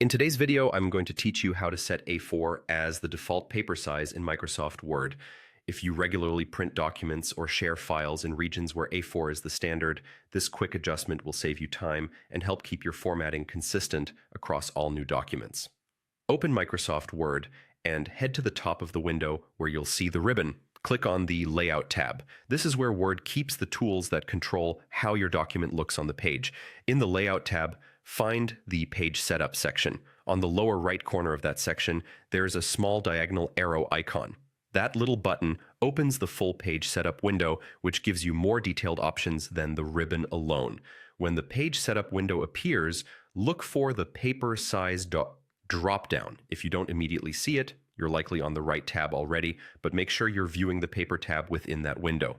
In today's video, I'm going to teach you how to set A4 as the default paper size in Microsoft Word. If you regularly print documents or share files in regions where A4 is the standard, this quick adjustment will save you time and help keep your formatting consistent across all new documents. Open Microsoft Word and head to the top of the window where you'll see the ribbon. Click on the Layout tab. This is where Word keeps the tools that control how your document looks on the page. In the Layout tab, find the Page Setup section. On the lower right corner of that section, there's a small diagonal arrow icon. That little button opens the full page setup window, which gives you more detailed options than the ribbon alone. When the page setup window appears, look for the paper size drop-down. If you don't immediately see it, you're likely on the right tab already, but make sure you're viewing the paper tab within that window.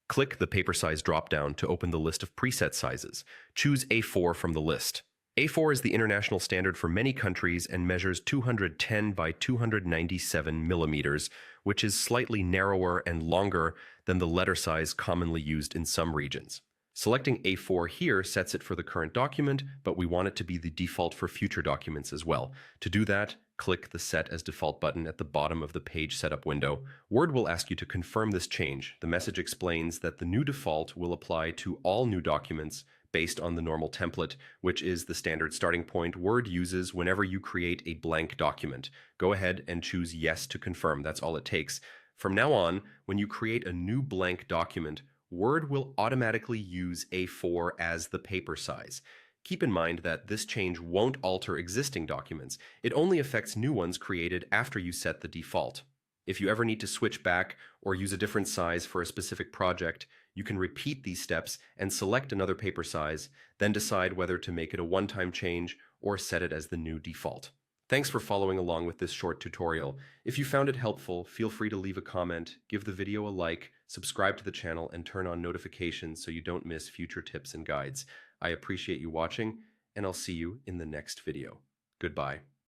Click the paper size drop-down to open the list of preset sizes. Choose A4 from the list. A4 is the international standard for many countries and measures 210 by 297 millimeters, which is slightly narrower and longer than the letter size commonly used in some regions. Selecting A4 here sets it for the current document, but we want it to be the default for future documents as well. To do that, click the Set as Default button at the bottom of the page setup window. Word will ask you to confirm this change. The message explains that the new default will apply to all new documents based on the normal template, which is the standard starting point Word uses whenever you create a blank document. Go ahead and choose Yes to confirm. That's all it takes. From now on, when you create a new blank document, Word will automatically use A4 as the paper size. Keep in mind that this change won't alter existing documents. It only affects new ones created after you set the default. If you ever need to switch back or use a different size for a specific project, you can repeat these steps and select another paper size, then decide whether to make it a one-time change or set it as the new default. Thanks for following along with this short tutorial. If you found it helpful, feel free to leave a comment, give the video a like, subscribe to the channel, and turn on notifications so you don't miss future tips and guides. I appreciate you watching, and I'll see you in the next video. Goodbye.